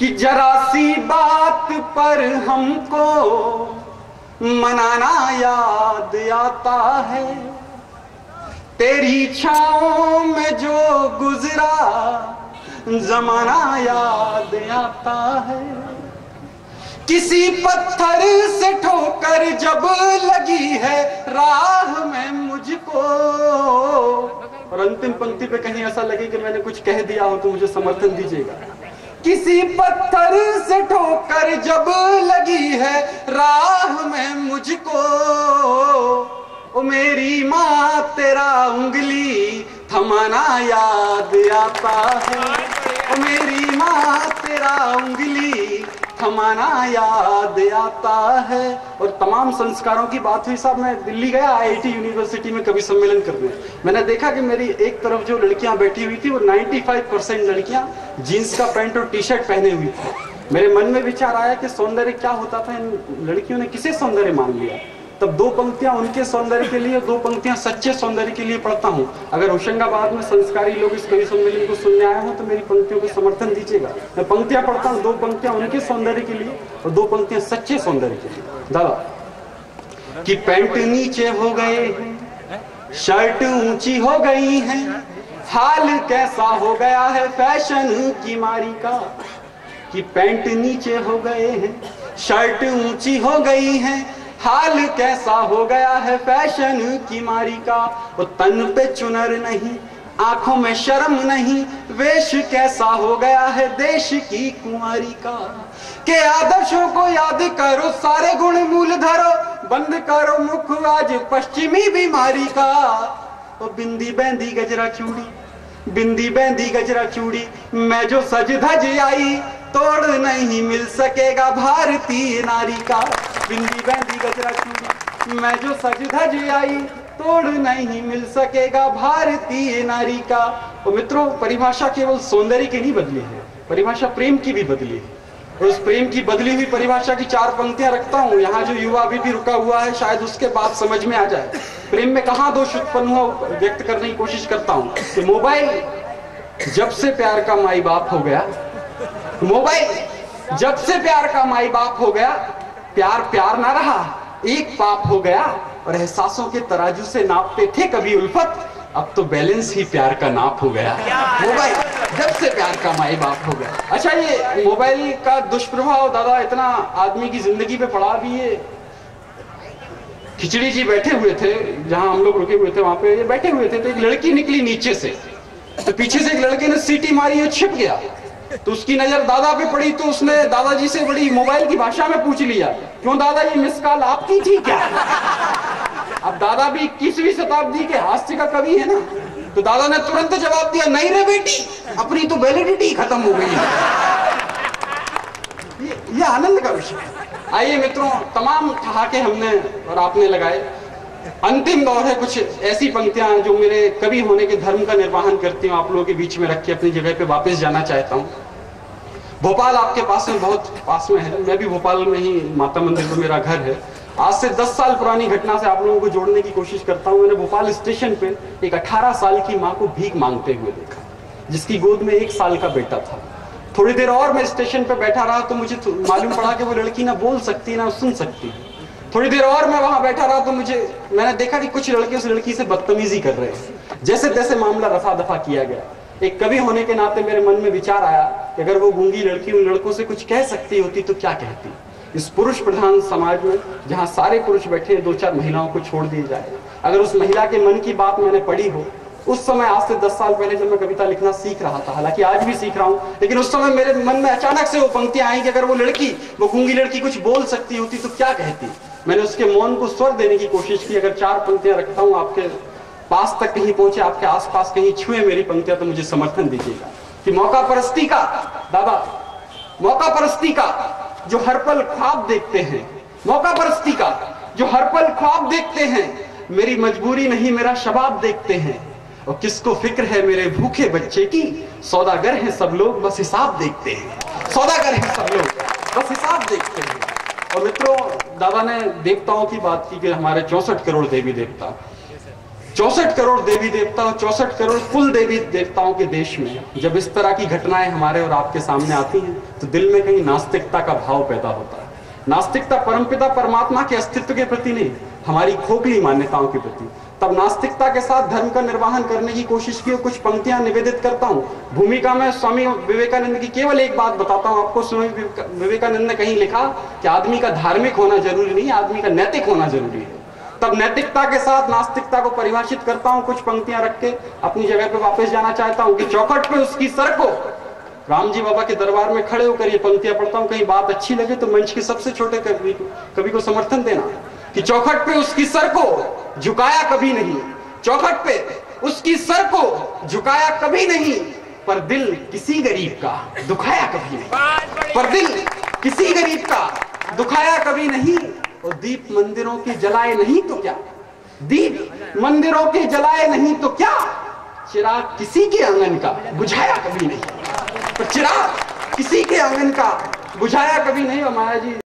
कि जरा सी बात पर हमको मनाना याद आता है, तेरी छाओं में जो गुजरा जमाना याद आता है। किसी पत्थर से ठोकर जब लगी है राह में मुझको, और अंतिम पंक्ति पे कहीं ऐसा लगे कि मैंने कुछ कह दिया हो तो मुझे समर्थन दीजिएगा। किसी पत्थर से ठोकर जब लगी है राह में मुझको, ओ मेरी माँ तेरा उंगली थमाना याद आता है, ओ मेरी माँ तेरा उंगली थमाना याद आता है। और तमाम संस्कारों की बात हुई साहब, मैं दिल्ली गया IIT यूनिवर्सिटी में कवि सम्मेलन करने। मैंने देखा कि मेरी एक तरफ जो लड़कियां बैठी हुई थी वो 95% लड़कियां जीन्स का पैंट और टी शर्ट पहने हुई थी। मेरे मन में विचार आया कि सौंदर्य क्या होता था, इन लड़कियों ने किसे सौंदर्य मान लिया। तब दो पंक्तियां उनके सौंदर्य के लिए, दो पंक्तियां सच्चे सौंदर्य के लिए पढ़ता हूं। अगर होशंगाबाद में संस्कारी लोग इस कवि सम्मेलन को सुनने आए हो तो मेरी पंक्तियों को समर्थन दीजिएगा। मैं पंक्तियां पढ़ता हूं, दो पंक्तियां उनके सौंदर्य के लिए और दो पंक्तियां सच्चे सौंदर्य के लिए। दादा कि पैंट नीचे हो गए हैं, शर्ट ऊंची हो गई है, हाल कैसा हो गया है फैशन की मारी का। कि पैंट नीचे हो गए हैं, शर्ट ऊंची हो गई है, हाल कैसा हो गया है फैशन की मारी का। वो तन पे चुनर नहीं, आंखों में शर्म नहीं, वेश कैसा हो गया है देश की कुंवारी का। के आदर्शों को याद करो, सारे गुण मूल धरो, बंद करो मुख आज पश्चिमी बीमारी का। वो बिंदी बैंदी गजरा चूड़ी, बिंदी बैंदी गजरा चूड़ी, मैं जो सज धज आई, तोड़ नहीं मिल सकेगा भारतीय नारी का। बिंदी बैंदी गजरा चूड़ी, मैं जो सज धज आई, तोड़ नहीं मिल सकेगा भारतीय नारी का। और मित्रों, परिभाषा केवल सौंदर्य की नहीं बदली है, परिभाषा प्रेम की भी बदली है। और उस प्रेम की बदली हुई परिभाषा की 4 पंक्तियां रखता हूं। यहाँ जो युवा अभी भी रुका हुआ है, शायद उसके बाद समझ में आ जाए प्रेम में कहाँ दोष उत्पन्न हुआ, व्यक्त करने की कोशिश करता हूं। कि मोबाइल जब से प्यार का माई बाप हो गया, मोबाइल जब से प्यार का माई बाप हो गया, प्यार प्यार ना रहा, एक पाप हो गया। और एहसासों के तराजू से नापते थे कभी उल्फत, अब तो बैलेंस ही प्यार का नाप हो गया। मोबाइल जब से प्यार का माई बाप हो गया। अच्छा, ये मोबाइल का दुष्प्रभाव दादा इतना आदमी की जिंदगी पे पड़ा भी। ये खिचड़ी जी बैठे हुए थे जहां हम लोग रुके हुए थे, वहां पे ये बैठे हुए थे, तो एक लड़की निकली नीचे से, तो पीछे से एक लड़के ने सीटी मारी और छिप गया। तो उसकी नजर दादा पे पड़ी, तो उसने दादाजी से बड़ी मोबाइल की भाषा में पूछ लिया, क्यों दादा ये मिस कॉल आपकी थी क्या? अब दादा भी 21वीं शताब्दी के हास्य का कवि है ना, तो दादा ने तुरंत जवाब दिया, नहीं रे बेटी, अपनी तो वैलिडिटी खत्म हो गई है। ये आनंद का विषय है। आइए मित्रों, तमाम ठहाके हमने और आपने लगाए। अंतिम दौर है, कुछ ऐसी पंक्तियां जो मेरे कवि होने के धर्म का निर्वाहन करती हूँ, आप लोगों के बीच में रख के अपनी जगह पे वापस जाना चाहता हूँ। भोपाल आपके पास में, बहुत पास में है, मैं भी भोपाल में ही, माता मंदिर में मेरा घर है। आज से 10 साल पुरानी घटना से आप लोगों को जोड़ने की कोशिश करता हूँ। मैंने भोपाल स्टेशन पे एक 18 साल की माँ को भीख मांगते हुए देखा, जिसकी गोद में 1 साल का बेटा था। थोड़ी देर और मैं स्टेशन पे बैठा रहा तो मुझे मालूम पड़ा कि वो लड़की ना बोल सकती ना सुन सकती। थोड़ी देर और मैं वहां बैठा रहा तो मैंने देखा कि कुछ लड़के उस लड़की से बदतमीजी कर रहे हैं। जैसे तैसे मामला रफा दफा किया गया। एक कवि होने के नाते मेरे मन में विचार आया कि अगर वो गूंगी लड़की उन लड़कों से कुछ कह सकती होती तो क्या कहती। इस पुरुष प्रधान समाज में जहां सारे पुरुष बैठे, 2-4 महिलाओं को छोड़ दिए जाए, अगर उस महिला के मन की बात मैंने पढ़ी हो उस समय, आज से 10 साल पहले जब मैं कविता लिखना सीख रहा था, हालांकि आज भी सीख रहा हूं, लेकिन उस समय मेरे मन में अचानक से वो पंक्तियां आई कि अगर वो गूंगी लड़की कुछ बोल सकती होती तो क्या कहती। मैंने उसके मौन को स्वर देने की कोशिश की। अगर 4 पंक्तियां रखता हूं, आपके पास तक कहीं पहुंचे, आपके आसपास कहीं छुए मेरी पंक्तियां, तो मुझे समर्थन दीजिएगा। कि मौका परस्ती का दादा, मौका परस्ती का जो हर पल ख्वाब देखते हैं, मौका परस्ती का जो हर पल ख्वाब देखते हैं, मेरी मजबूरी नहीं मेरा शबाब देखते हैं। और किसको फिक्र है मेरे भूखे बच्चे की, सौदागर हैं सब लोग बस हिसाब देखते हैं, सौदागर हैं सब लोग बस हिसाब देखते हैं। और मित्रों, दादा ने देवताओं की बात की कि हमारे 64 करोड़ देवी देवता, 64 करोड़ देवी देवता और 64 करोड़ कुल देवी देवताओं के देश में जब इस तरह की घटनाएं हमारे और आपके सामने आती हैं तो दिल में कहीं नास्तिकता का भाव पैदा होता है। नास्तिकता परमपिता परमात्मा के अस्तित्व के प्रति नहीं, हमारी खोखली मान्यताओं के प्रति। तब नास्तिकता के साथ धर्म का निर्वहन करने की कोशिश की और कुछ पंक्तियां निवेदित करता हूं। भूमिका में स्वामी विवेकानंद की केवल एक बात बताता हूं आपको। स्वामी विवेकानंद ने कहीं लिखा कि आदमी का धार्मिक होना जरूरी नहीं, आदमी का नैतिक होना जरूरी है। तब नैतिकता के साथ नास्तिकता को परिभाषित करता हूं, कुछ पंक्तियां रख के अपनी जगह पे वापस जाना चाहता हूं कि चौखट पे उसकी सर को, राम जी बाबा के दरबार में खड़े होकर ये पंक्तियां पढ़ता हूं, कहीं बात अच्छी लगे तो मंच के सबसे छोटे कवि को समर्थन देना। कि चौखट पे उसकी सर को झुकाया कभी नहीं, चौखट पे उसकी सर को झुकाया कभी नहीं, पर दिल किसी गरीब का दुखाया कभी नहीं, पर दिल किसी गरीब का दुखाया कभी नहीं। और दीप मंदिरों के जलाए नहीं तो क्या, दीप मंदिरों के जलाए नहीं तो क्या, चिराग किसी के आंगन का बुझाया कभी नहीं, पर चिराग किसी के आंगन का बुझाया कभी नहीं। और माया जी